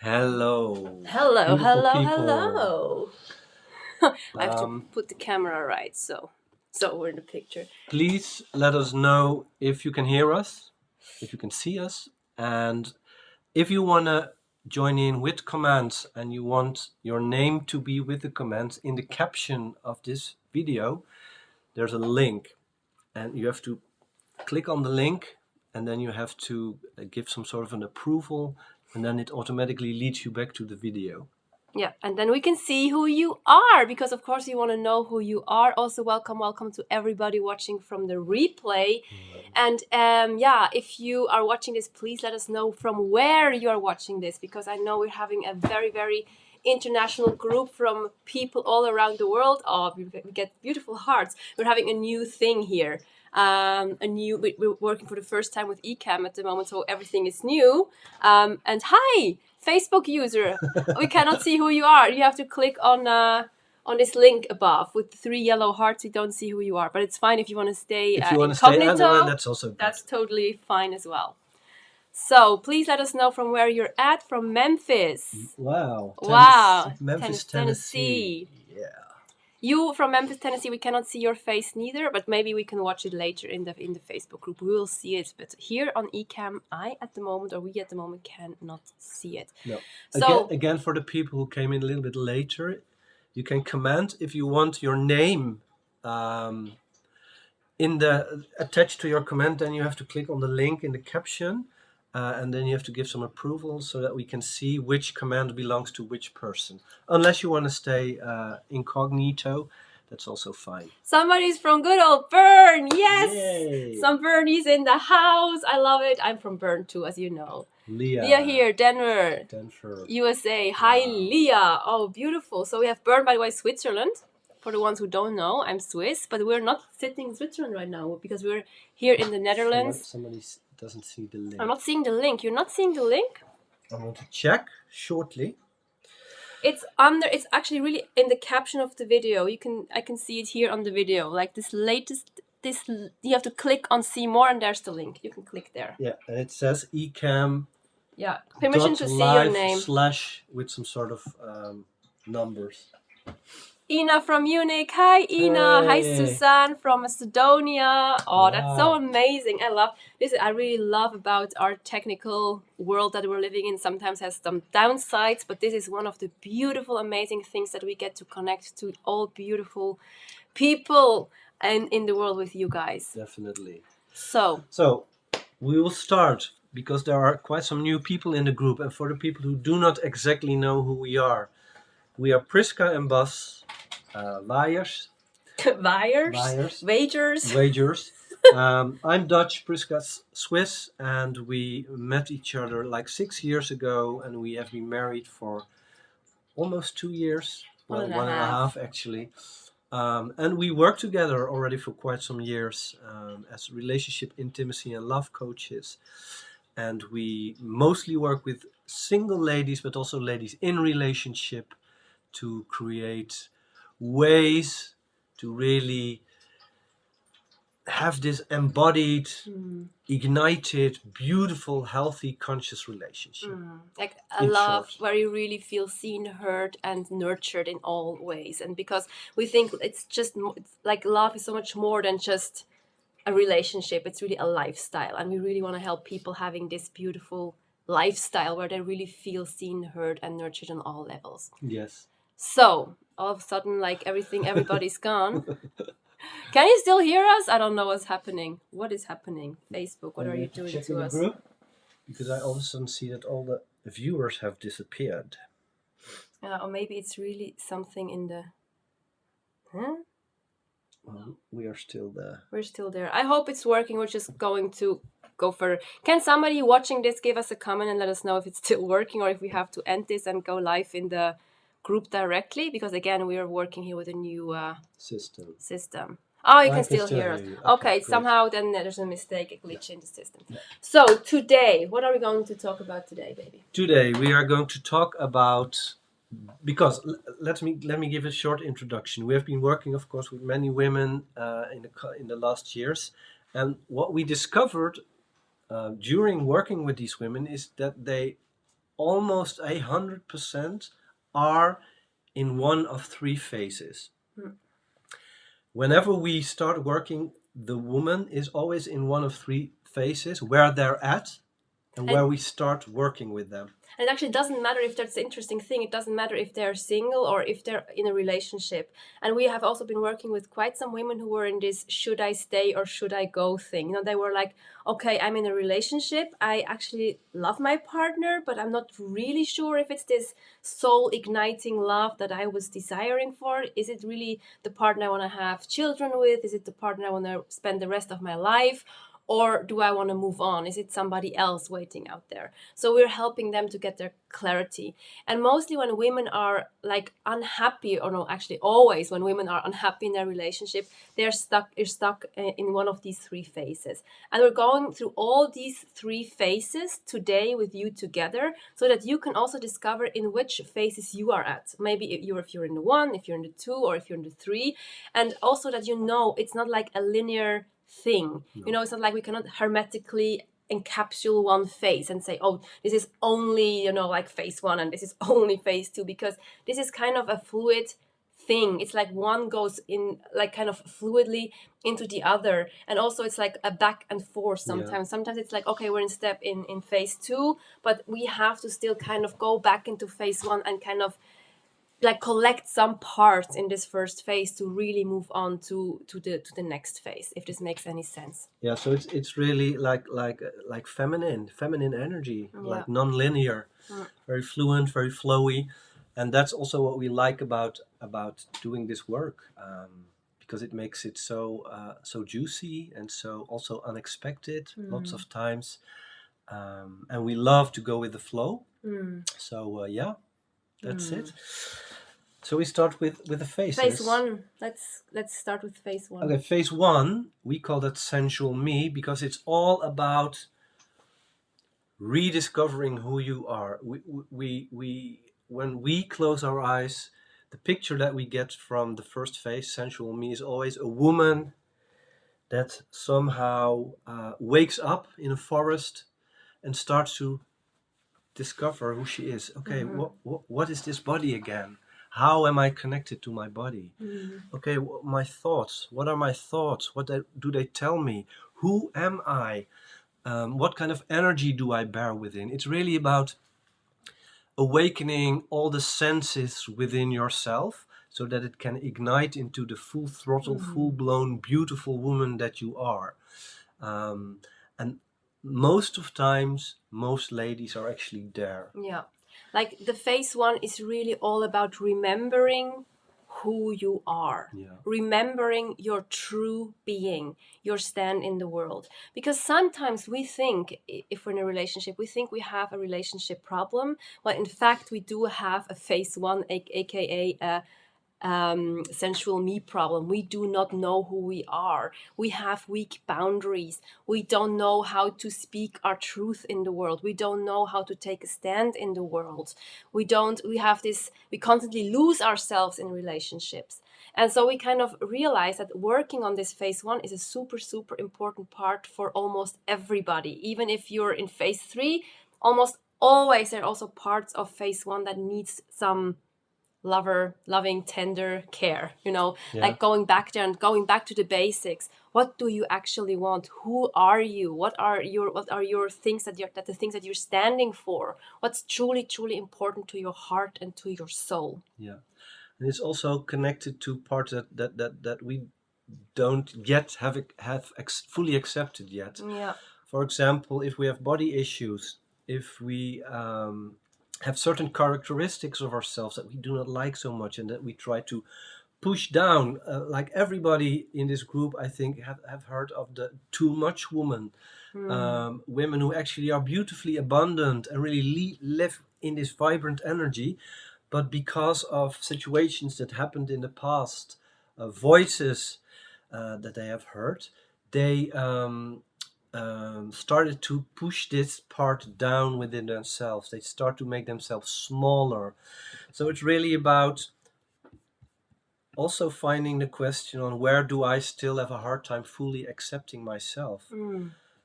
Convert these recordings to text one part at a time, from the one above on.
Hello. Hello, Beautiful hello, people. hello. I have to put the camera right, so we're in the picture. Please let us know if you can hear us, if you can see us, and if you want to join in with comments and you want your name to be with the comments in the caption of this video, there's a link and you have to click on the link and then you have to give some sort of an approval and then it automatically leads you back to the video. Yeah, and then we can see who you are, because of course you want to know who you are. Also, welcome to everybody watching from the replay. And if you are watching this, please let us know from where you are watching this, because I know we're having a very, very international group from people all around the world. Oh, we get beautiful hearts. We're having a new thing here. We're working for the first time with eCam at the moment, so everything is new. And hi, Facebook user, we cannot see who you are. You have to click on this link above with the 3 yellow hearts. We don't see who you are, but it's fine if you want to stay If you want to incognito. stay, that's also good. That's totally fine as well. So please let us know from where you're at. From Memphis. Wow. Memphis, Tennessee. Yeah. You from Memphis, Tennessee, we cannot see your face neither, but maybe we can watch it later in the Facebook group. We will see it, but here on eCam, we at the moment cannot see it. No. So again, for the people who came in a little bit later, you can comment if you want your name attached to your comment. Then you have to click on the link in the caption. And then you have to give some approval so that we can see which command belongs to which person. Unless you want to stay incognito, that's also fine. Somebody's from good old Bern, yes! Yay. Some Bernies in the house, I love it. I'm from Bern too, as you know. Leah here, Denver, USA. Hi, Leah. Oh, beautiful. So we have Bern, by the way, Switzerland. For the ones who don't know, I'm Swiss, but we're not sitting in Switzerland right now because we're here in the Netherlands. Somebody doesn't see the link. I'm not seeing the link. You're not seeing the link? I'm going to check shortly. It's actually really in the caption of the video. I can see it here on the video. Like you have to click on see more and there's the link. You can click there. Yeah, and it says eCam. Yeah, permission to see your name. / with some sort of numbers. Ina from Munich. Hi, Ina. Hey. Hi, Suzanne from Macedonia. Oh, wow. That's so amazing. I love this. I really love about our technical world that we're living in. Sometimes has some downsides, but this is one of the beautiful, amazing things that we get to connect to all beautiful people and in the world with you guys. Definitely. So we will start because there are quite some new people in the group, and for the people who do not exactly know who we are Priska and Bas Wagers. Wagers. I'm Dutch, Priska's Swiss, and we met each other like 6 years ago, and we have been married for almost 2 years. One and a half actually. And we work together already for quite some years as relationship, intimacy, and love coaches. And we mostly work with single ladies, but also ladies in relationship, to create ways to really have this embodied, ignited, beautiful, healthy, conscious relationship. Like a love where you really feel seen, heard, and nurtured in all ways. And because we think it's like love is so much more than just a relationship. It's really a lifestyle. And we really want to help people having this beautiful lifestyle where they really feel seen, heard, and nurtured on all levels. Yes. So all of a sudden, like everybody's gone. Can you still hear us? I don't know what's happening. What is happening? Facebook, what are you doing to us? Group? Because I all of a sudden see that all the viewers have disappeared. Or maybe it's really something in the... Huh? Well, we are still there. We're still there. I hope it's working. We're just going to go further. Can somebody watching this give us a comment and let us know if it's still working or if we have to end this and go live in the group directly? Because again, we are working here with a new system. Oh, you can still hear us. Okay, somehow then there's a mistake, a glitch in the system. Yeah. So today, what are we going to talk about today, baby? Today we are going to talk about, because let me give a short introduction. We have been working, of course, with many women in the last years, and what we discovered during working with these women is that they almost 100% are in one of three phases. Whenever we start working, the woman is always in one of three phases, where they're at and where we start working with them. And it actually doesn't matter if that's the interesting thing. It doesn't matter if they're single or if they're in a relationship. And we have also been working with quite some women who were in this should I stay or should I go thing. You know, they were like, okay, I'm in a relationship. I actually love my partner, but I'm not really sure if it's this soul igniting love that I was desiring for. Is it really the partner I want to have children with? Is it the partner I want to spend the rest of my life? Or do I want to move on? Is it somebody else waiting out there? So we're helping them to get their clarity. And mostly when women are like unhappy, or no, actually always when women are unhappy in their relationship, they're stuck in one of these three phases. And we're going through all these three phases today with you together, so that you can also discover in which phases you are at. Maybe if you're in the one, if you're in the two, or if you're in the three. And also that you know it's not like a linear thing. No. You know, it's not like we cannot hermetically encapsule one phase and say, oh, this is only, you know, like phase one and this is only phase two, because this is kind of a fluid thing. It's like one goes in like kind of fluidly into the other, and also it's like a back and forth sometimes. Sometimes it's like, okay, we're in phase two, but we have to still kind of go back into phase one and kind of like collect some parts in this first phase to really move on to the next phase, if this makes any sense. Yeah, so it's really like feminine energy, like non-linear, very fluent, very flowy, and that's also what we like about doing this work, because it makes it so juicy and so also unexpected lots of times, and we love to go with the flow. So yeah, that's it. So we start with the phases. Phase one. Let's start with phase one. Okay, phase one, we call that sensual me, because it's all about rediscovering who you are. We when we close our eyes, the picture that we get from the first phase, sensual me, is always a woman that somehow wakes up in a forest and starts to discover who she is. Okay, what is this body again? How am I connected to my body? Okay, my thoughts. What are my thoughts? What do they tell me? Who am I? What kind of energy do I bear within? It's really about awakening all the senses within yourself, so that it can ignite into the full throttle, full-blown, beautiful woman that you are. And most of times, most ladies are actually there. Yeah. Like the phase one is really all about remembering who you are, remembering your true being, your stand in the world. Because sometimes we think, if we're in a relationship, we think we have a relationship problem. Well, in fact, we do have a phase one, aka a sensual me problem. We do not know who we are. We have weak boundaries. We don't know how to speak our truth in the world. We don't know how to take a stand in the world. We constantly lose ourselves in relationships. And so we kind of realize that working on this phase one is a super, super important part for almost everybody. Even if you're in phase three, almost always there are also parts of phase one that needs some loving, tender care, you know, like going back there and going back to the basics. What do you actually want? Who are you? What are your things that the things that you're standing for? What's truly, truly important to your heart and to your soul? Yeah. And it's also connected to parts that we don't yet have fully accepted yet. Yeah. For example, if we have body issues, if we have certain characteristics of ourselves that we do not like so much and that we try to push down, like everybody in this group, I think, have heard of the too much woman. Women who actually are beautifully abundant and really live in this vibrant energy, but because of situations that happened in the past, voices that they have heard, they started to push this part down within themselves. They start to make themselves smaller. So it's really about also finding the question on where do I still have a hard time fully accepting myself.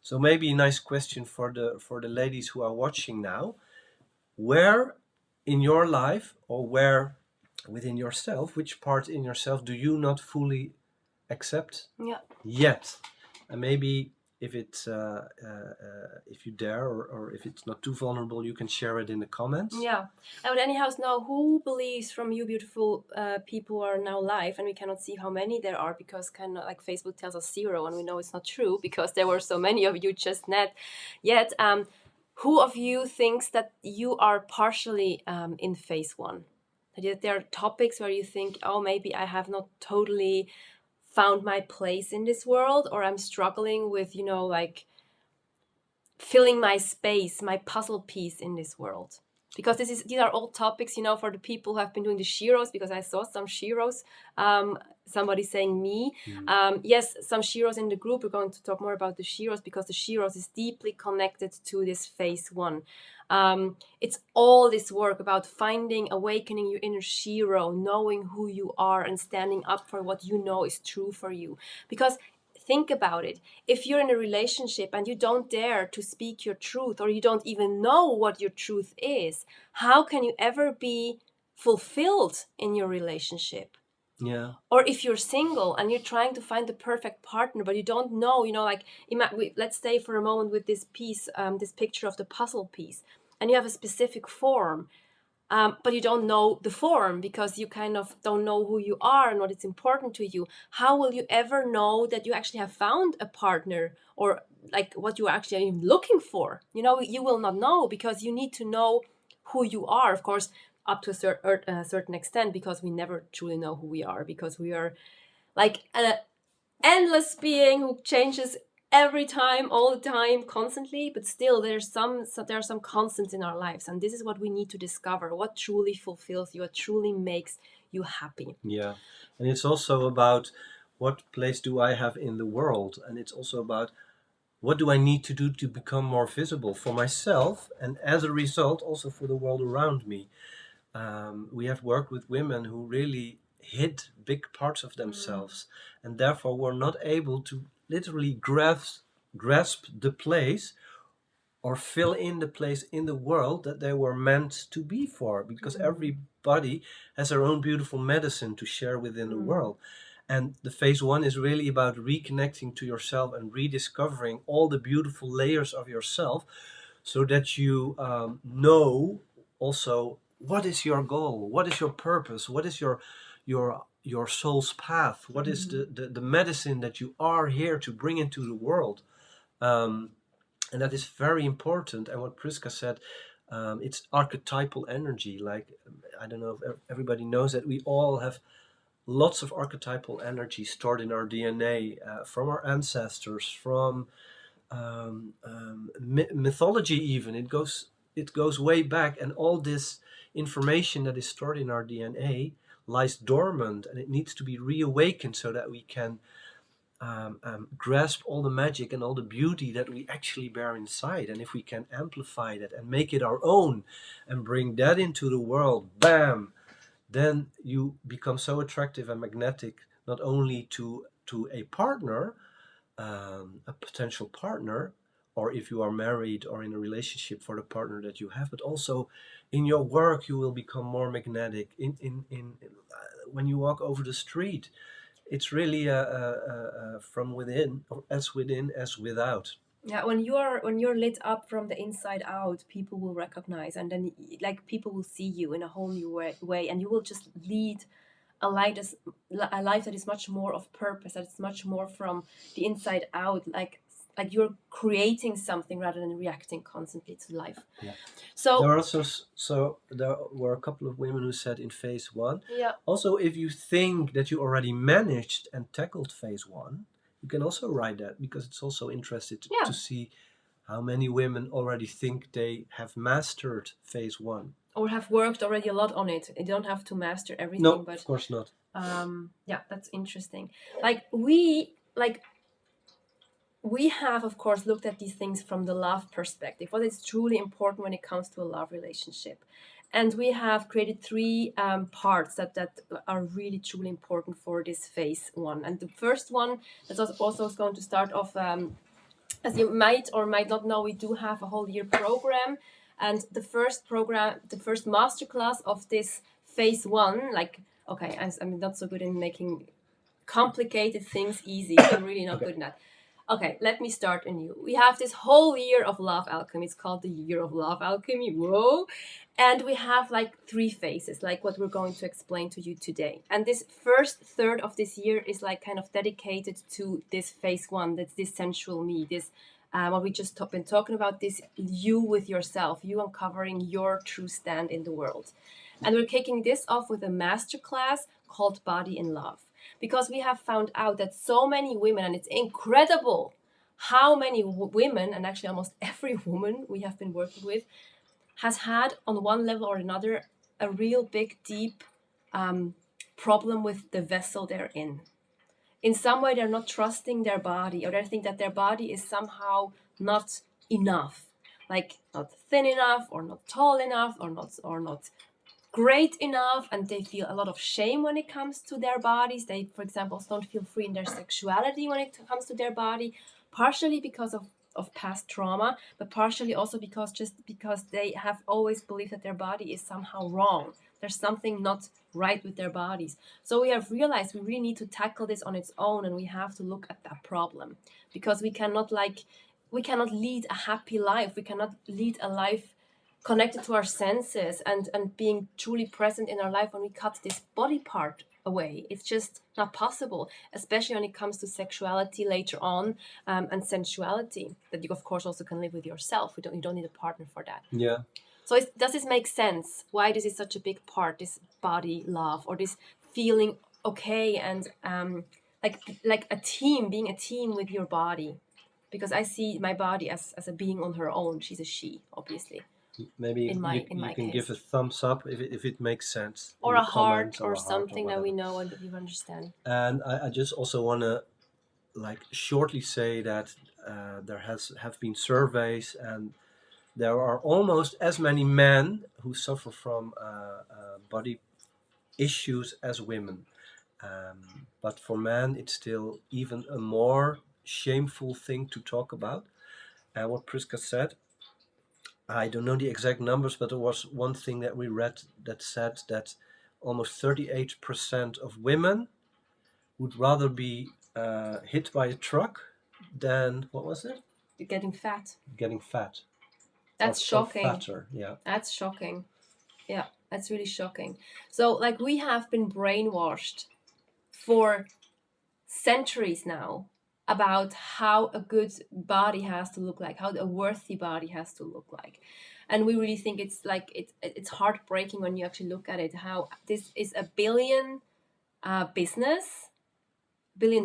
So maybe a nice question for the ladies who are watching now. where in your life, or where within yourself, which part in yourself do you not fully accept Yeah. yet? And maybe if it's if you dare, or if it's not too vulnerable, you can share it in the comments. Yeah. I would anyhow know who believes from you beautiful people who are now live, and we cannot see how many there are because kind of like Facebook tells us 0, and we know it's not true because there were so many of you just net yet. Who of you thinks that you are partially in phase 1? That there are topics where you think, oh, maybe I have not totally found my place in this world, or I'm struggling with, like filling my space, my puzzle piece in this world. Because these are all topics, for the people who have been doing the Shiros, because I saw some Shiros, somebody saying me. Yes, some Shiros in the group. We're going to talk more about the Shiros because the Shiros is deeply connected to this phase 1. It's all this work about finding, awakening your inner Shiro, knowing who you are and standing up for what you know is true for you. Because think about it. If you're in a relationship and you don't dare to speak your truth, or you don't even know what your truth is, how can you ever be fulfilled in your relationship? Yeah. Or if you're single and you're trying to find the perfect partner, but you don't know, like, let's stay for a moment with this piece, this picture of the puzzle piece, and you have a specific form. But you don't know the form because you kind of don't know who you are and what is important to you. How will you ever know that you actually have found a partner, or like what you are actually looking for? You will not know because you need to know who you are, of course, up to a certain extent, because we never truly know who we are, because we are like an endless being who changes every time, all the time, constantly. But still, there are some constants in our lives, and this is what we need to discover: what truly fulfills you, what truly makes you happy. Yeah. And it's also about what place do I have in the world, and it's also about what do I need to do to become more visible for myself, and as a result also for the world around me. We have worked with women who really hid big parts of themselves, and therefore were not able to literally grasp the place, or fill in the place in the world that they were meant to be for, because everybody has their own beautiful medicine to share within the world. And the phase 1 is really about reconnecting to yourself and rediscovering all the beautiful layers of yourself, so that you know also what is your goal, what is your purpose, what is your soul's path, what is the medicine that you are here to bring into the world. And that is very important. And what Priska said, it's archetypal energy. Like, I don't know if everybody knows that we all have lots of archetypal energy stored in our DNA, from our ancestors, from mythology even. It goes way back, and all this information that is stored in our DNA lies dormant, and it needs to be reawakened so that we can grasp all the magic and all the beauty that we actually bear inside. And if we can amplify that and make it our own and bring that into the world, bam, then you become so attractive and magnetic, not only to a partner, a potential partner, or if you are married or in a relationship for the partner that you have, but also in your work you will become more magnetic. In when you walk over the street, it's really from within, or as within as without. Yeah, when you're lit up from the inside out, people will recognize, and then like people will see you in a whole new way, and you will just lead a life that is much more of purpose, that is much more from the inside out, like you're creating something rather than reacting constantly to life. Yeah. So There are also there were a couple of women who said in phase 1. yeah, Also, if you think that you already managed and tackled phase 1, you can also write that, because it's also interesting Yeah. to see how many women already think they have mastered phase 1. or have worked already a lot on it. You don't have to master everything, No, but of course not. yeah, that's interesting. We have, of course, looked at these things from the love perspective, what is truly important when it comes to a love relationship. And we have created 3 parts that are really, truly important for this phase 1. And the first one, that's also going to start off, as you might or might not know, we do have a whole year program. And the first program, the first masterclass of this phase 1, like, okay, I'm not so good in making complicated things easy. I'm really not good in that. Okay, let me start anew. We have this whole year of love alchemy. It's called the year of love alchemy. Whoa. And we have like 3 phases, like what we're going to explain to you today. And this first third of this year is like kind of dedicated to this phase 1. That's this sensual me, this what we just been talking about, this you with yourself, you uncovering your true stand in the world. And we're kicking this off with a masterclass called Body in Love, because we have found out that so many women, and it's incredible how many women, and actually almost every woman we have been working with, has had on one level or another a real big, deep problem with the vessel they're in. In some way, they're not trusting their body, or they think that their body is somehow not enough, like not thin enough, or not tall enough, or not great enough, and they feel a lot of shame when it comes to their bodies. They, for example, don't feel free in their sexuality when it comes to their body, partially because of past trauma, but partially also because they have always believed that their body is somehow wrong. There's something not right with their bodies. So we have realized we really need to tackle this on its own, and we have to look at that problem, because we cannot lead a happy life. We cannot lead a life connected to our senses and being truly present in our life when we cut this body part away. It's just not possible, especially when it comes to sexuality later on, and sensuality that you of course also can live with yourself. You don't need a partner for that. Yeah. So does this make sense? Why this is such a big part, this body love, or this feeling okay, and like a team, being a team with your body? Because I see my body as a being on her own. She's a she, obviously. Maybe in my you can case, give a thumbs up if it makes sense, or in a the heart, comments, or a heart, something that we know and you understand. And I just also want to like shortly say that there have been surveys, and there are almost as many men who suffer from body issues as women. But for men, it's still even a more shameful thing to talk about. And what Priska said, I don't know the exact numbers, but there was one thing that we read that said that almost 38% of women would rather be hit by a truck than, what was it? Getting fat. Getting fat. That's shocking. Or fatter, yeah. That's shocking. Yeah, that's really shocking. So, like, we have been brainwashed for centuries now about how a good body has to look like, how a worthy body has to look like. And we really think it's like it's heartbreaking when you actually look at it, how this is a billion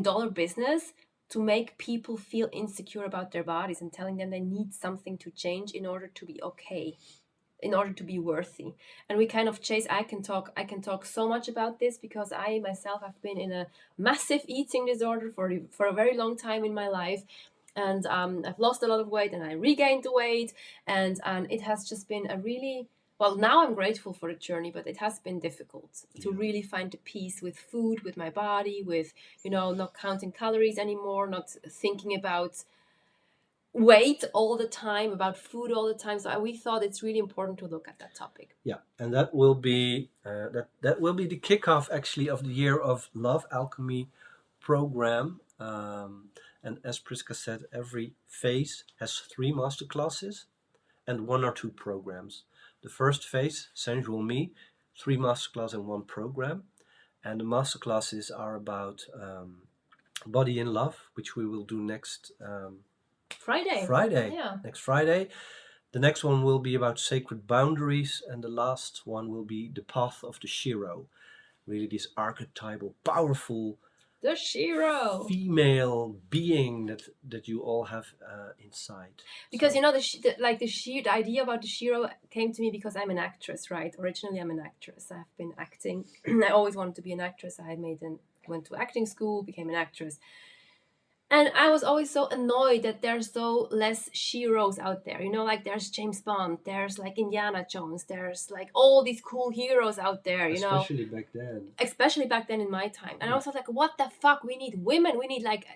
dollar business to make people feel insecure about their bodies and telling them they need something to change in order to be okay, in order to be worthy. And we kind of chase, I can talk so much about this because I myself have been in a massive eating disorder for a very long time in my life. And I've lost a lot of weight and I regained the weight, and it has just been a really, well, now I'm grateful for the journey, but it has been difficult to really find the peace with food, with my body, with, not counting calories anymore, not thinking about weight all the time, about food all the time. So we thought it's really important to look at that topic. Yeah, and that will be that will be the kickoff actually of the Year of Love Alchemy program. And as Priska said, every phase has 3 masterclasses and 1 or 2 programs. The first phase, Sensual Me, 3 masterclasses and 1 program. And the masterclasses are about Body in Love, which we will do next Friday. Yeah. Next Friday. The next one will be about sacred boundaries, and the last one will be the path of the Shiro. Really, this archetypal, powerful, the Shiro female being that you all have inside. Because the idea about the Shiro came to me because I'm an actress, right? Originally, I'm an actress. I've been acting. I always wanted to be an actress. Went to acting school, became an actress. And I was always so annoyed that there's so less Shiros out there. Like there's James Bond, there's like Indiana Jones, there's like all these cool heroes out there, Especially back then. Especially back then in my time. And I was like, what the fuck? We need women. We need like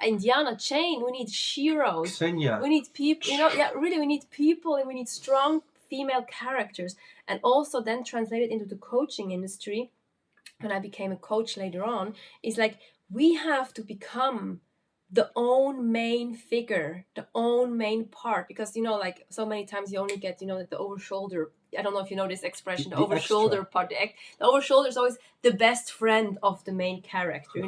Indiana Jane. We need Shiros. Xenia. We need people, really, we need people, and we need strong female characters, and also then translated into the coaching industry when I became a coach later on, is like we have to become the own main figure, the own main part, because like so many times you only get the over shoulder. I don't know if you know this expression, the over shoulder part. The over shoulder is always the best friend of the main character.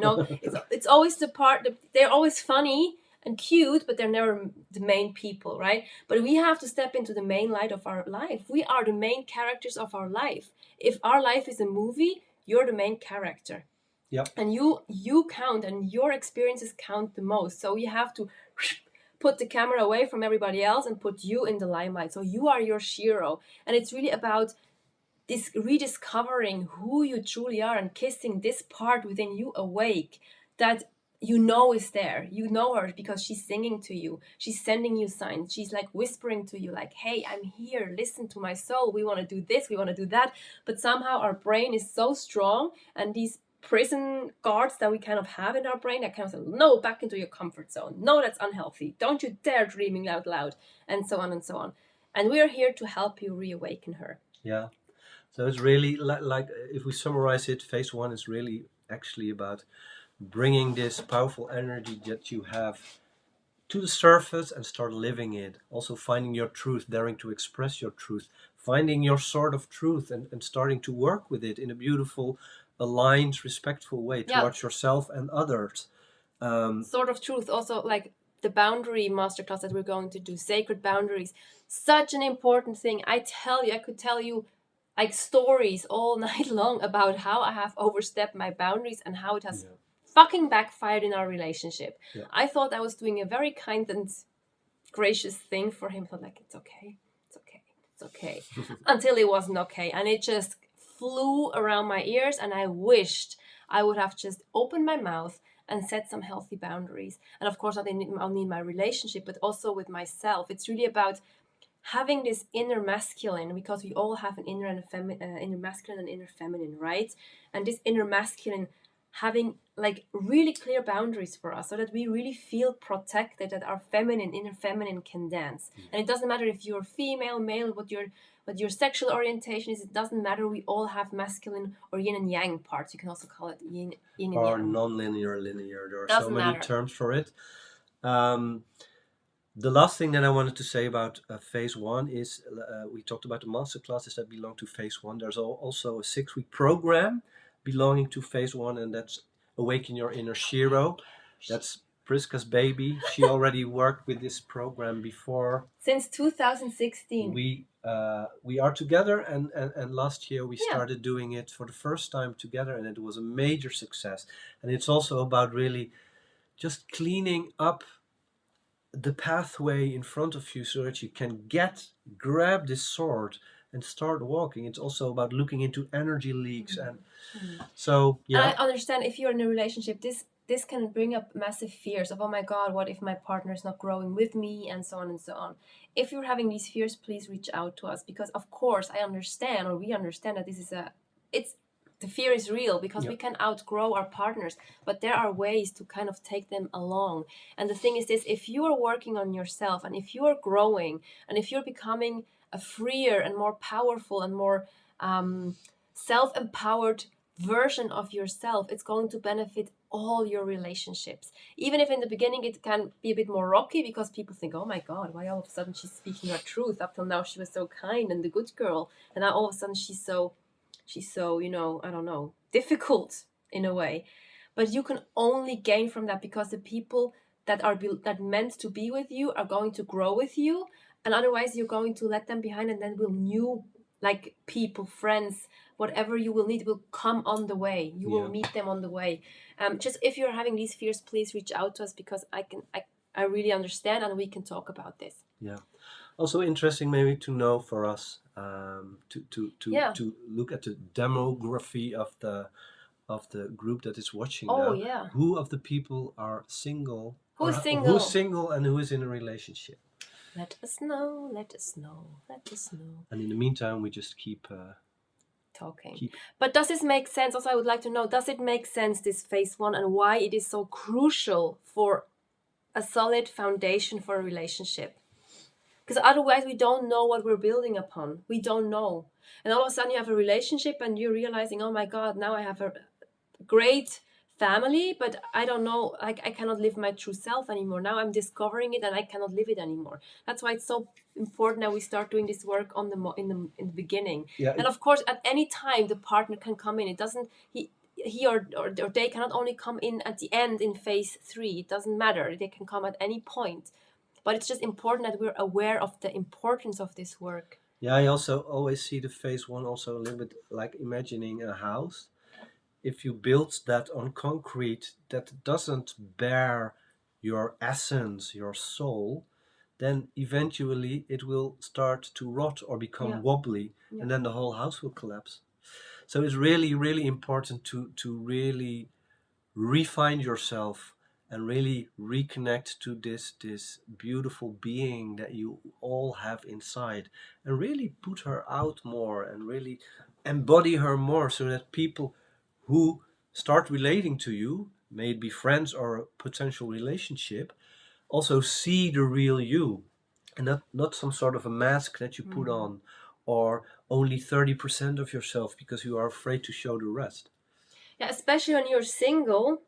It's always the part that they're always funny and cute, but they're never the main people, right? But we have to step into the main light of our life. We are the main characters of our life. If our life is a movie, you're the main character. Yep. And you count, and your experiences count the most. So you have to put the camera away from everybody else and put you in the limelight. So you are your hero. And it's really about this rediscovering who you truly are and kissing this part within you awake that is there. You know her because she's singing to you. She's sending you signs. She's like whispering to you like, hey, I'm here. Listen to my soul. We want to do this. We want to do that. But somehow our brain is so strong, and these prison guards that we kind of have in our brain that kind of say, no, back into your comfort zone. No, that's unhealthy. Don't you dare dreaming out loud, and so on and so on. And we are here to help you reawaken her. Yeah. So it's really like if we summarize it, phase one is really actually about bringing this powerful energy that you have to the surface and start living it. Also finding your truth, daring to express your truth, finding your sort of truth and starting to work with it in a beautiful, aligned, respectful way towards yourself and others. Sort of truth. Also, like the boundary masterclass that we're going to do, sacred boundaries, such an important thing. I could tell you like stories all night long about how I have overstepped my boundaries and how it has fucking backfired in our relationship. Yeah. I thought I was doing a very kind and gracious thing for him. I thought like, it's okay. Until it wasn't okay. And it just flew around my ears, and I wished I would have just opened my mouth and set some healthy boundaries. And of course, not only in my relationship, but also with myself. It's really about having this inner masculine, because we all have an inner and inner masculine and inner feminine, right? And this inner masculine having like really clear boundaries for us, so that we really feel protected, that our inner feminine can dance. And it doesn't matter if you're female, male, what your sexual orientation is. It doesn't matter. We all have masculine or yin and yang parts. You can also call it yin and or yang. non-linear, linear. There are Doesn't so many terms for it. The last thing that I wanted to say about phase one is we talked about the master classes that belong to phase one. There's also a 6-week program belonging to phase one, and that's Awaken Your Inner Shiro. That's Priska's baby. She already worked with this program before. Since 2016. We are together, and last year we started doing it for the first time together, and it was a major success. And it's also about really just cleaning up the pathway in front of you so that you can grab this sword and start walking. It's also about looking into energy leaks. And so I understand if you're in a relationship, this can bring up massive fears of, oh my god, what if my partner is not growing with me, and so on and so on. If you're having these fears, please reach out to us, because of course we understand that this is the fear is real, because we can outgrow our partners, but there are ways to kind of take them along. And the thing is this: if you are working on yourself, and if you are growing, and if you're becoming a freer and more powerful and more self-empowered version of yourself, it's going to benefit all your relationships. Even if in the beginning it can be a bit more rocky, because people think, oh my god, why all of a sudden she's speaking her truth? Up till now she was so kind and the good girl, and now all of a sudden she's so I don't know, difficult in a way. But you can only gain from that, because the people that are meant to be with you are going to grow with you, and otherwise you're going to let them behind, and then new like people, friends, whatever you will need will come on the way. You will meet them on the way. Just if you're having these fears, please reach out to us, because I really understand, and we can talk about this. Yeah. Also interesting maybe to know for us to look at the demography of the group that is watching now. Yeah. Who of the people are single? Who's single? Who's single and who is in a relationship? Let us know. And in the meantime, we just keep talking. But does this make sense? Also, I would like to know, does it make sense, this phase one, and why it is so crucial for a solid foundation for a relationship? Because otherwise we don't know what we're building upon. We don't know. And all of a sudden you have a relationship and you're realizing, oh my God, now I have a great family, but I don't know, like I cannot live my true self anymore. Now I'm discovering it and I cannot live it anymore. That's why it's so important that we start doing this work on in the beginning. Yeah, And of course, at any time the partner can come in. It doesn't he or they cannot only come in at the end in phase 3. It doesn't matter. They can come at any point. But it's just important that we're aware of the importance of this work. yeah. I also always see the phase 1 also a little bit like imagining a house. If you build that on concrete that doesn't bear your essence, your soul, then eventually it will start to rot or become Yeah. wobbly, Yeah. and then the whole house will collapse. So it's really, really important to really refine yourself and really reconnect to this beautiful being that you all have inside, and really put her out more and really embody her more, so that people who start relating to you, may it be friends or a potential relationship, also see the real you, and not some sort of a mask that you put on, or only 30% of yourself because you are afraid to show the rest. Yeah, especially when you're single.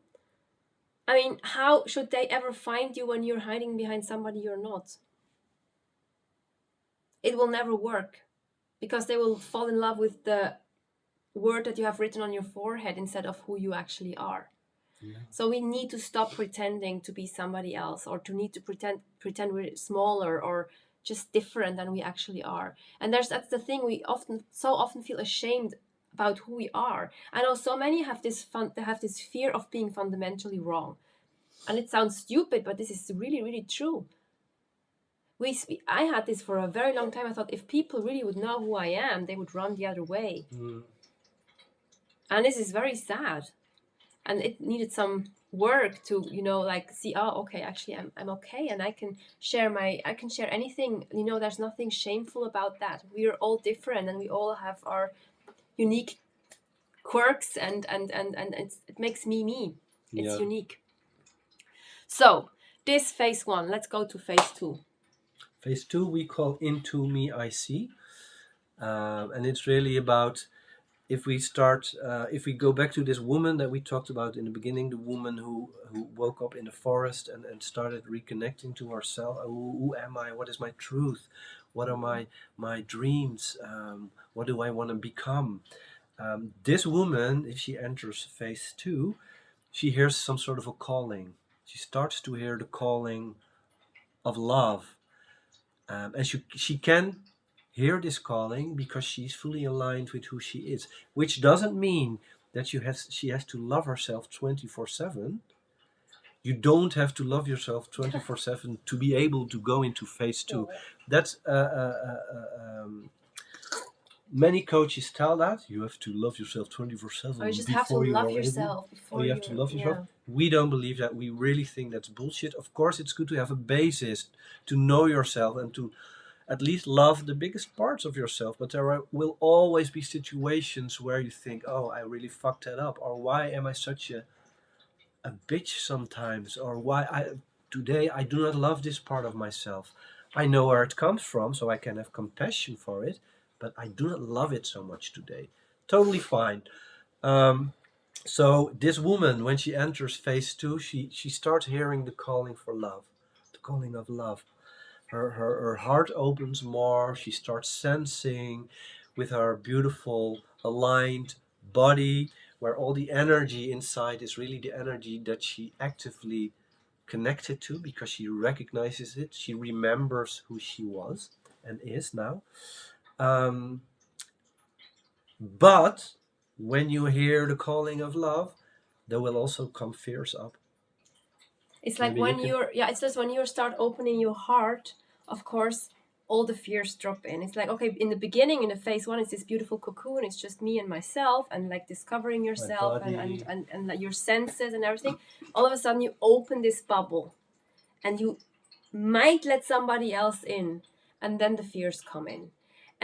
I mean, how should they ever find you when you're hiding behind somebody you're not? It will never work because they will fall in love with the word that you have written on your forehead instead of who you actually are. Yeah. So we need to stop pretending to be somebody else, or to need to pretend we're smaller or just different than we actually are. And that's the thing, we so often feel ashamed about who we are. I know so many have they have this fear of being fundamentally wrong. And it sounds stupid, but this is really, really true. I had this for a very long time. I thought if people really would know who I am, they would run the other way. And this is very sad. And it needed some work to, like see, oh, okay, actually I'm okay, and I can share anything. There's nothing shameful about that. We are all different, and we all have our unique quirks, and it makes me. It's Yeah. unique. So this phase 1, let's go to phase 2. Phase 2 we call Into Me I See. And it's really about, if we go back to this woman that we talked about in the beginning, the woman who woke up in the forest and started reconnecting to herself. Who am I? What is my truth? What are my dreams? What do I want to become? This woman, if she enters phase 2, she hears some sort of a calling. She starts to hear the calling of love. And she can hear this calling because she's fully aligned with who she is, which doesn't mean that she has to love herself 24/7. You don't have to love yourself 24/7 to be able to go into phase 2. That's many coaches tell that you have to love yourself 24/7 Or you just have to before you love are able. yourself Or before you have to you're, love yourself. yeah. We don't believe that. We really think that's bullshit. Of course, it's good to have a basis to know yourself and to at least love the biggest parts of yourself, but will always be situations where you think, oh, I really fucked that up, or why am I such a bitch sometimes, or today I do not love this part of myself. I know where it comes from, so I can have compassion for it, but I do not love it so much today. Totally fine. Um, so this woman, when she enters phase 2, she starts hearing the calling for love, the calling of love. Her heart opens more. She starts sensing with her beautiful aligned body, where all the energy inside is really the energy that she actively connected to, because she recognizes it. She remembers who she was and is now. Um, but when you hear the calling of love, there will also come fears up. It's like Maybe you when can. it's just when you start opening your heart, of course, all the fears drop in. It's like, okay, in the beginning, in the phase 1, it's this beautiful cocoon. It's just me and myself, and like discovering yourself and like your senses and everything. All of a sudden, you open this bubble, and you might let somebody else in, and then the fears come in.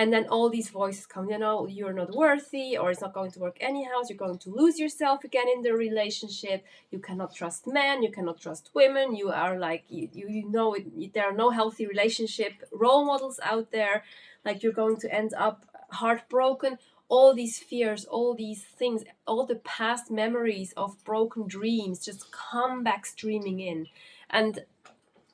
And then all these voices come, you're not worthy, or it's not going to work anyhow. You're going to lose yourself again in the relationship. You cannot trust men. You cannot trust women. You are like, there are no healthy relationship role models out there. Like, you're going to end up heartbroken. All these fears, all these things, all the past memories of broken dreams just come back streaming in. And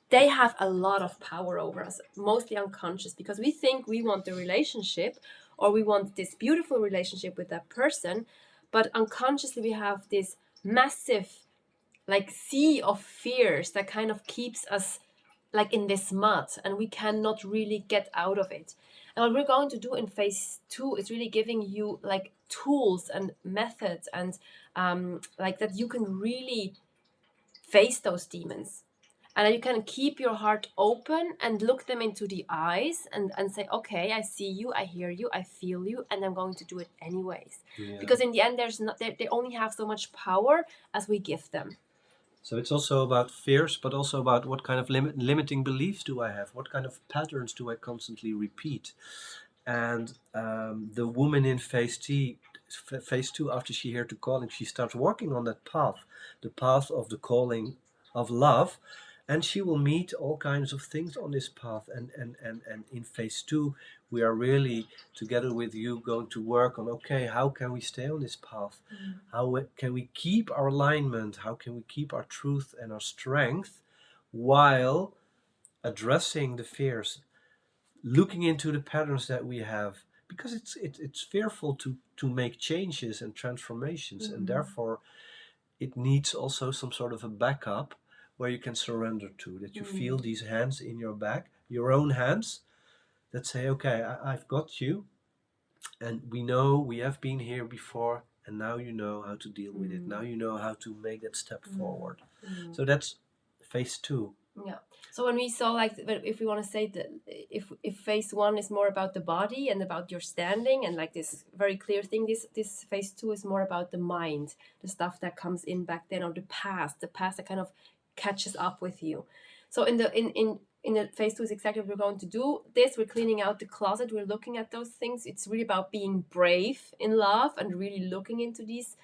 they have a lot of power over us, mostly unconscious, because we think we want the relationship, or we want this beautiful relationship with that person, but unconsciously we have this massive like sea of fears that kind of keeps us like in this mud, and we cannot really get out of it. And what we're going to do in phase 2 is really giving you like tools and methods, and like that you can really face those demons, and that you can keep your heart open and look them into the eyes, and say, okay, I see you, I hear you, I feel you, and I'm going to do it anyways. Yeah. Because in the end, there's not they only have so much power as we give them. So it's also about fears, but also about what kind of limiting beliefs do I have? What kind of patterns do I constantly repeat? And the woman in phase 2, after she hears the calling, she starts working on that path, the path of the calling of love, and she will meet all kinds of things on this path. And in phase 2, we are really together with you going to work on, okay, how can we stay on this path? How can we keep our alignment? How can we keep our truth and our strength while addressing the fears, looking into the patterns that we have? Because it's fearful to make changes and transformations, and therefore it needs also some sort of a backup where you can surrender to, that you feel these hands in your back, your own hands, that say, okay, I've got you, and we know we have been here before, and now you know how to deal with it. Now you know how to make that step forward. So that's phase 2. Yeah. So when we saw, like, if we want to say that if phase 1 is more about the body and about your standing and like this very clear thing, this phase 2 is more about the mind, the stuff that comes in back then, or the past that kind of catches up with you. So in the phase 2 is exactly what we're going to do. We're cleaning out the closet. We're looking at those things. It's really about being brave in love and really looking into these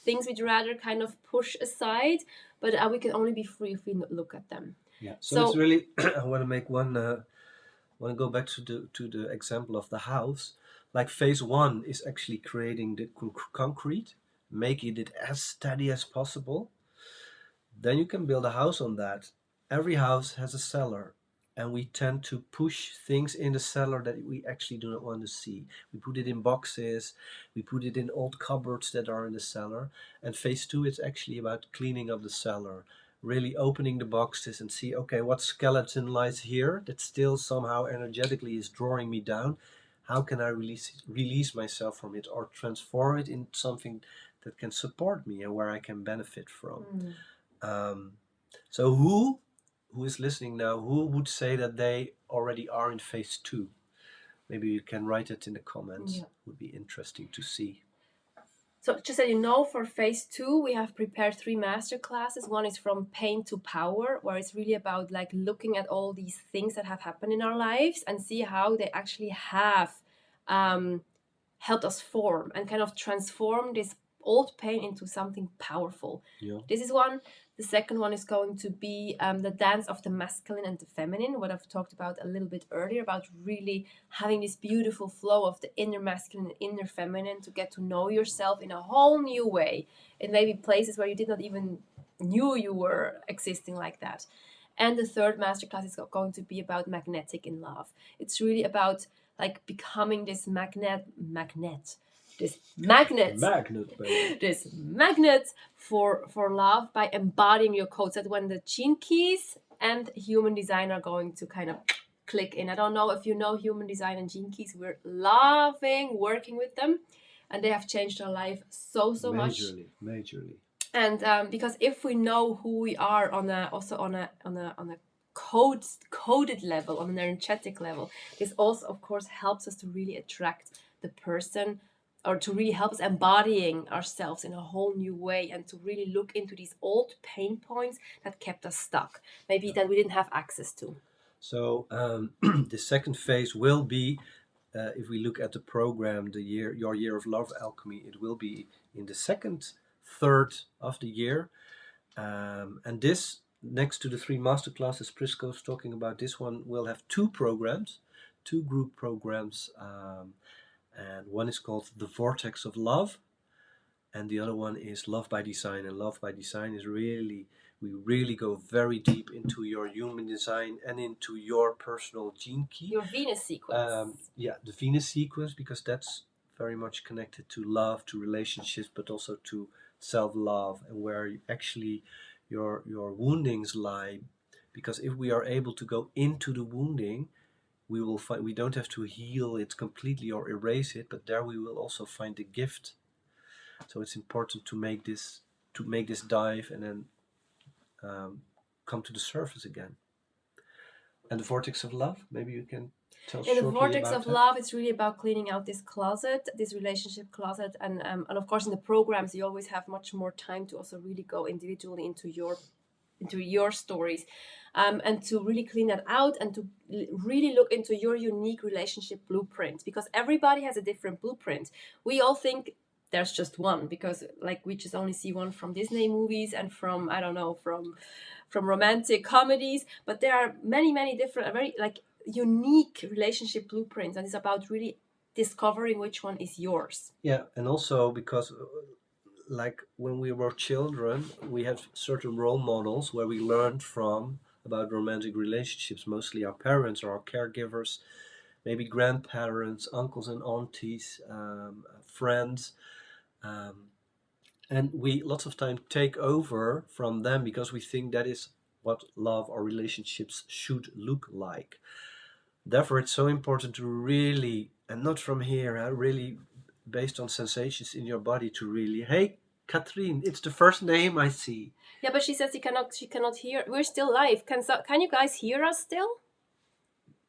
things we'd rather kind of push aside, but we can only be free if we look at them. Yeah. So it's really I want to make one. Want to go back to the example of the house. Like phase 1 is actually creating the concrete, making it as steady as possible. Then you can build a house on that. Every house has a cellar, and we tend to push things in the cellar that we actually do not want to see. We put it in boxes, we put it in old cupboards that are in the cellar. And phase 2 is actually about cleaning up the cellar, really opening the boxes and see, okay, what skeleton lies here that still somehow energetically is drawing me down? How can I release myself from it, or transform it into something that can support me and where I can benefit from? So who is listening now, who would say that they already are in phase 2? Maybe you can write it in the comments. Would be interesting to see. So just so you know, for phase 2, we have prepared 3 master classes. One is from pain to power, where it's really about like looking at all these things that have happened in our lives and see how they actually have helped us form and kind of transform this old pain into something powerful. Yeah. This is one. The second one is going to be the dance of the masculine and the feminine, what I've talked about a little bit earlier, about really having this beautiful flow of the inner masculine and inner feminine to get to know yourself in a whole new way, in maybe places where you did not even knew you were existing like that. And the third masterclass is going to be about magnetic in love. It's really about like becoming this magnet, this magnet for love by embodying your codes. That when the gene keys and human design are going to kind of click in. I don't know if you know human design and gene keys. We're loving working with them, and they have changed our life so much. Majorly. And because if we know who we are on a coded level, on an energetic level, this also of course helps us to really attract the person, or to really help us embodying ourselves in a whole new way, and to really look into these old pain points that kept us stuck, maybe that we didn't have access to. So the second phase will be if we look at the program, your year of love alchemy, it will be in the second third of the year. And this, next to the 3 masterclasses Prisco is talking about, this one will have 2 programs, 2 group programs. And one is called The Vortex of Love, and the other one is Love by Design. And Love by Design is really, we really go very deep into your human design and into your personal gene key. Your Venus sequence. Yeah, the Venus sequence, because that's very much connected to love, to relationships, but also to self-love, and where actually your woundings lie. Because if we are able to go into the wounding, we will find, we don't have to heal it completely or erase it, but there we will also find the gift. So it's important to make this dive and then come to the surface again. And the Vortex of Love, maybe you can tell In shortly the Vortex about of that. Love, it's really about cleaning out this closet, this relationship closet, and of course in the programs you always have much more time to also really go individually into your stories, and to really clean that out and to really look into your unique relationship blueprint, because everybody has a different blueprint. We all think there's just one, because like we just only see one from Disney movies and from, I don't know, from romantic comedies, but there are many different, very like unique relationship blueprints, and it's about really discovering which one is yours. Yeah, and also because like when we were children, we had certain role models where we learned from about romantic relationships, mostly our parents or our caregivers, maybe grandparents, uncles and aunties, friends. And we lots of time take over from them because we think that is what love or relationships should look like. Therefore, it's so important to really, and not from here, really based on sensations in your body, to really, hey, Katrine, it's the first name I see. Yeah, but she says she cannot hear. We're still live. Can you guys hear us still?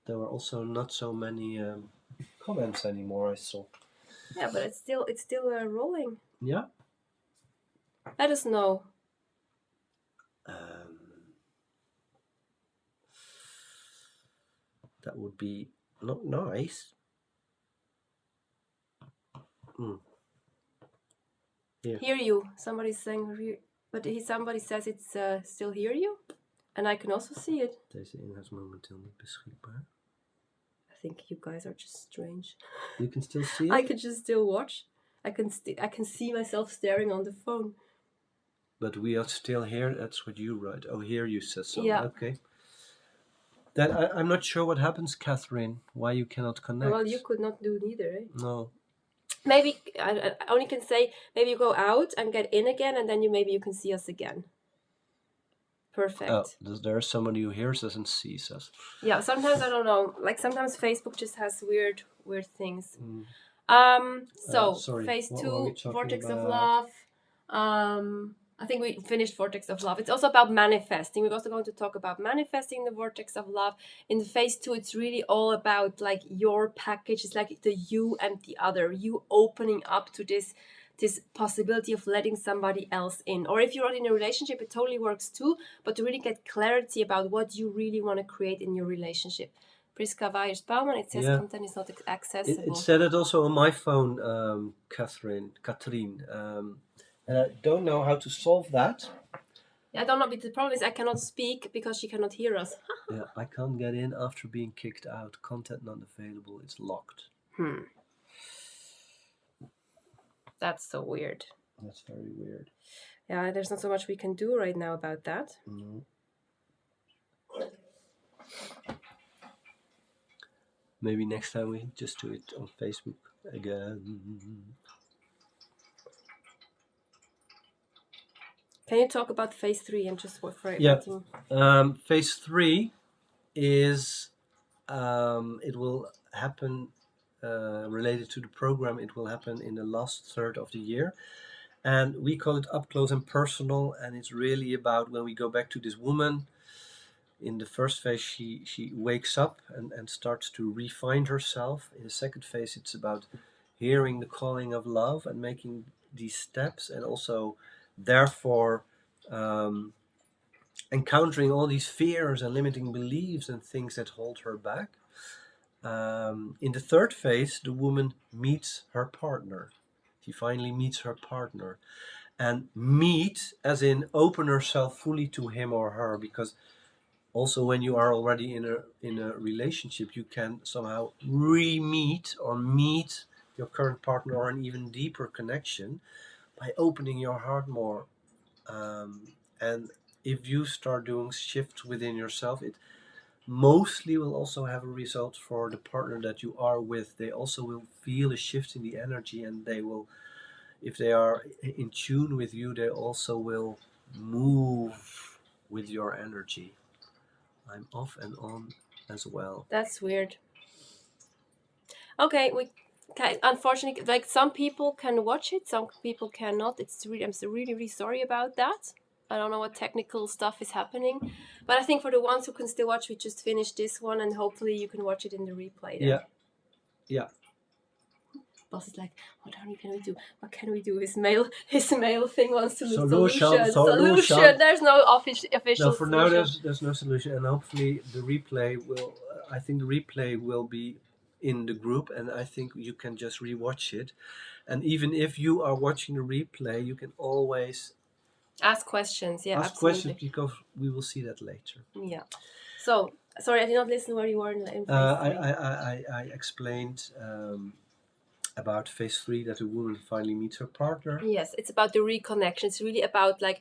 There were also not so many comments anymore, I saw. Yeah, but it's still rolling. Yeah. Let us know. That would be not nice. Yeah. Hear you. Somebody's saying, but somebody says it's still hear you, and I can also see it. Deze inhoud is momenteel niet beschikbaar. I think you guys are just strange. You can still see it? I can just still watch. I can see myself staring on the phone. But we are still here. That's what you write. Oh, here you said so. Yeah. Okay. Then I'm not sure what happens, Catherine. Why you cannot connect? Well, you could not do neither, eh? No. Maybe I only can say maybe you go out and get in again, and then maybe you can see us again. Perfect. Oh, there is somebody who hears us and sees us. Yeah, sometimes I don't know. Like sometimes Facebook just has weird things. So phase 2, Vortex of Love. I think we finished Vortex of Love. It's also about manifesting. We're also going to talk about manifesting the Vortex of Love. In the phase 2, it's really all about like your package. It's like the you and the other. You opening up to this possibility of letting somebody else in. Or if you're not in a relationship, it totally works too. But to really get clarity about what you really want to create in your relationship. Priska Weijers-Bouwman, it says content is not accessible. It said it also on my phone, Katrien. And I don't know how to solve that. Yeah, I don't know, but the problem is I cannot speak because she cannot hear us. Yeah, I can't get in after being kicked out. Content not available. It's locked. That's so weird. That's very weird. Yeah, there's not so much we can do right now about that. No. Maybe next time we just do it on Facebook again. Can you talk about phase 3 and just what for it? Yeah. Phase 3 is it will happen related to the program. It will happen in the last third of the year, and we call it up close and personal. And it's really about when we go back to this woman. In the first phase, she wakes up and starts to refine herself. In the second phase, it's about hearing the calling of love and making these steps, and also therefore encountering all these fears and limiting beliefs and things that hold her back. In the third phase, the woman meets her partner. She finally meets her partner. And meet, as in open herself fully to him or her, because also when you are already in a relationship, you can somehow re-meet or meet your current partner or an even deeper connection by opening your heart more. And if you start doing shifts within yourself, it mostly will also have a result for the partner that you are with. They also will feel a shift in the energy, and they will, if they are in tune with you, they also will move with your energy. I'm off and on as well. That's weird. Okay, we unfortunately, like, some people can watch it, some people cannot. It's really, I'm so really, really sorry about that. I don't know what technical stuff is happening, but I think for the ones who can still watch, we just finished this one, and hopefully you can watch it in the replay. Then. Yeah, yeah. Boss is like, what can we do? What can we do? His mail thing wants to Solution. solution. There's no official No, for now solution. there's no solution, and hopefully the replay will. I think the replay will be in the group, and I think you can just rewatch it. And even if you are watching the replay, you can always Ask questions. Yeah, ask absolutely. questions, because we will see that later. Yeah. So sorry, I did not listen where you were in phase three. I explained about phase 3, that the woman finally meets her partner. Yes, it's about the reconnection. It's really about, like,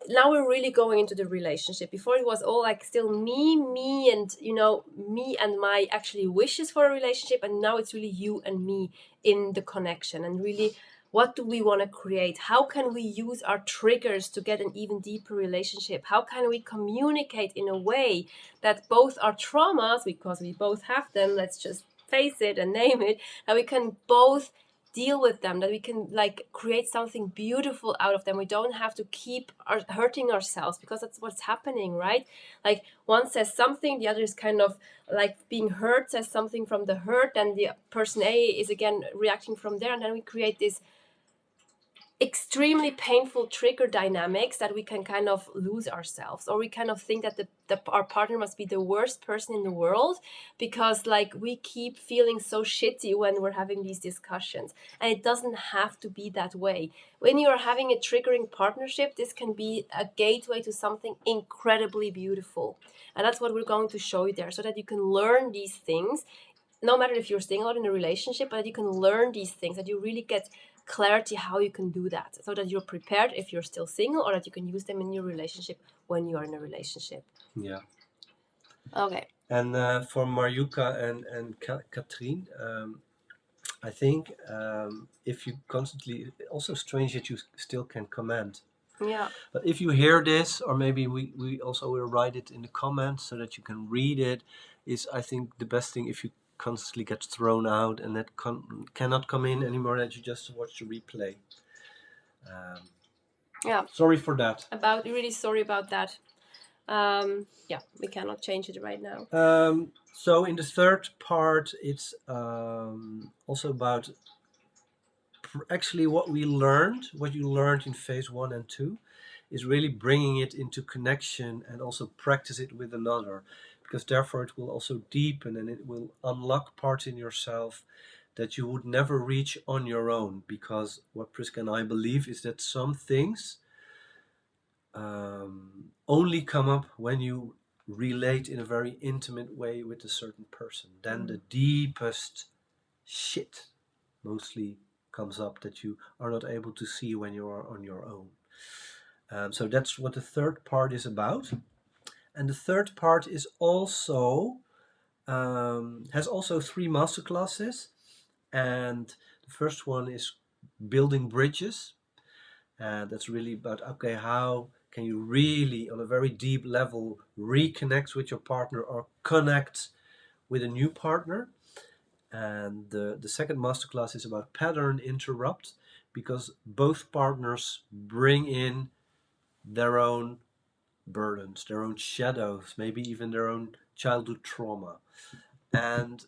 now we're really going into the relationship. Before it was all like still me, and me and my actually wishes for a relationship, and now it's really you and me in the connection, and really, what do we want to create? How can we use our triggers to get an even deeper relationship? How can we communicate in a way that both our traumas, because we both have them, let's just face it and name it, that we can both deal with them, that we can, like, create something beautiful out of them. We don't have to keep hurting ourselves, because that's what's happening, right? Like, one says something, the other is kind of like being hurt, says something from the hurt, and the person A is again reacting from there, and then we create this extremely painful trigger dynamics that we can kind of lose ourselves, or we kind of think that our partner must be the worst person in the world, because, like, we keep feeling so shitty when we're having these discussions, and it doesn't have to be that way. When you are having a triggering partnership, this can be a gateway to something incredibly beautiful, and that's what we're going to show you there, so that you can learn these things, no matter if you're single or in a relationship, but that you can learn these things, that you really get clarity how you can do that, so that you're prepared if you're still single, or that you can use them in your relationship when you are in a relationship. Yeah. Okay. And for Marjuka and Katrien, I think if you constantly, also strange that you still can comment. Yeah. But if you hear this, or maybe we also will write it in the comments so that you can read it, is, I think, the best thing, if you constantly get thrown out and that cannot come in anymore, that you just watch the replay. Yeah. Sorry for that. Really sorry about that. Yeah, we cannot change it right now. So in the third part, it's also about actually what you learned in phase 1 and 2, is really bringing it into connection and also practice it with another, because therefore it will also deepen and it will unlock parts in yourself that you would never reach on your own. Because what Priska and I believe is that some things only come up when you relate in a very intimate way with a certain person. Then the deepest shit mostly comes up that you are not able to see when you are on your own. So that's what the third part is about. And the third part is also has also 3 masterclasses. And the first one is building bridges. And that's really about, okay, how can you really, on a very deep level, reconnect with your partner or connect with a new partner. And the second masterclass is about pattern interrupt, because both partners bring in their own burdens, their own shadows, maybe even their own childhood trauma. And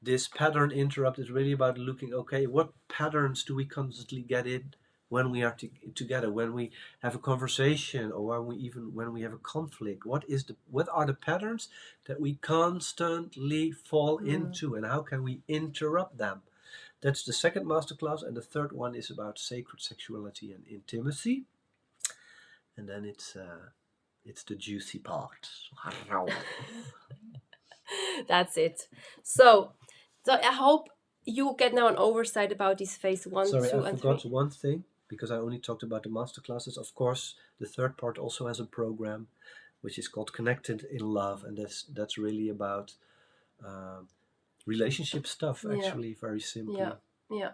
this pattern interrupt is really about looking, okay, what patterns do we constantly get in when we are together, when we have a conversation, or when we have a conflict? What are the patterns that we constantly fall into, and how can we interrupt them? That's the second masterclass, and the third one is about sacred sexuality and intimacy. And then it's the juicy part. That's it. So I hope you get now an oversight about this phase 1, Sorry, 2, I and forgot 3. one thing, because I only talked about the masterclasses. Of course, the third part also has a program, which is called Connected in Love, and that's really about relationship stuff. Actually, very simply. Yeah.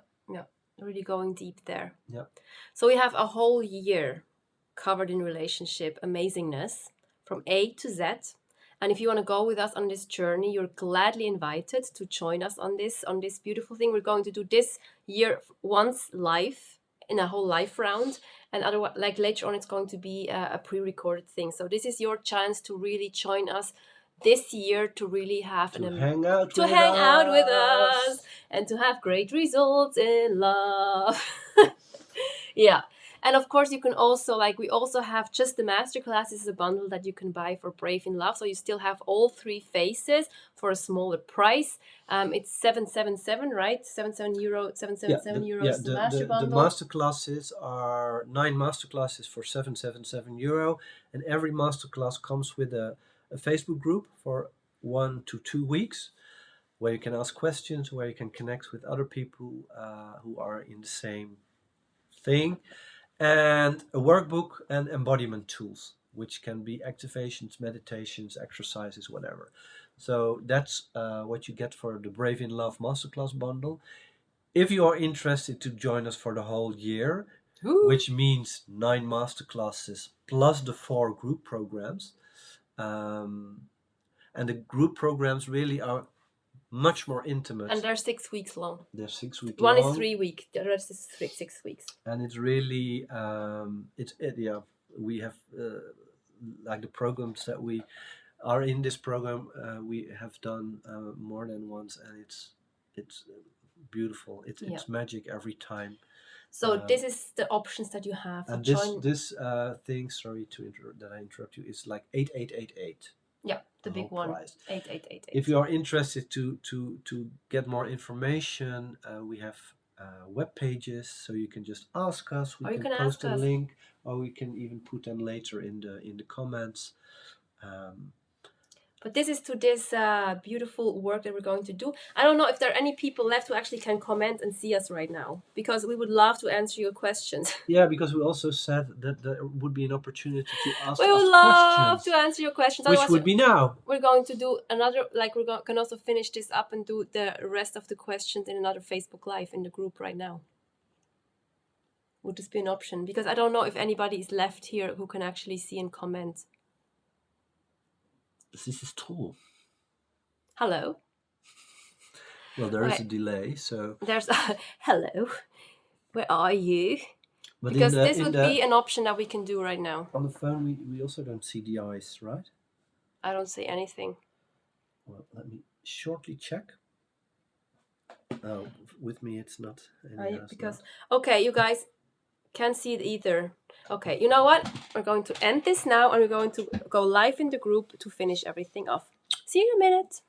Really going deep there. Yeah. So we have a whole year covered in relationship amazingness from A to Z. And if you want to go with us on this journey, you're gladly invited to join us on this beautiful thing. We're going to do this year once live in a whole live round, and otherwise, like later on, it's going to be a pre-recorded thing. So this is your chance to really join us this year, to really have hang out with us and to have great results in love. Yeah. And of course, you can also, we also have just the masterclass is a bundle that you can buy for Brave in Love. So you still have all 3 phases for a smaller price. It's 777, right? 77 euro, 777 euros. The master bundle. The masterclasses are 9 masterclasses for 777 euro, and every masterclass comes with a Facebook group for 1 to 2 weeks, where you can ask questions, where you can connect with other people who are in the same thing, and a workbook and embodiment tools, which can be activations, meditations, exercises, whatever. So that's what you get for the Brave in Love Masterclass bundle. If you are interested to join us for the whole year, which means 9 masterclasses plus the 4 group programs, and the group programs really are much more intimate. And they're 6 weeks long. They're 6 weeks long. One is 3 weeks. The rest is 6 weeks. And it's really, we have like the programs that we are in this program, we have done more than once, and it's beautiful. It's magic every time. So this is the options that you have. And this thing, sorry that I interrupt you, is like 8888. Yeah, the big one. 8888. If you are interested to get more information, we have web pages, so you can just ask us. We can post a link, or we can even put them later in the comments. But this is to this beautiful work that we're going to do. I don't know if there are any people left who actually can comment and see us right now, because we would love to answer your questions. Yeah, because we also said that there would be an opportunity to ask us questions. We would love to answer your questions. Which would be now. We're going to do another, can also finish this up and do the rest of the questions in another Facebook Live in the group right now. Would this be an option? Because I don't know if anybody is left here who can actually see and comment. This is true. Hello. Well, there is a delay, so... There's a... Hello. Where are you? But because this would be an option that we can do right now. On the phone, we also don't see the eyes, right? I don't see anything. Well, let me shortly check. With me, it's not... Okay, you guys can't see it either. Okay, you know what? We're going to end this now, and we're going to go live in the group to finish everything off. See you in a minute.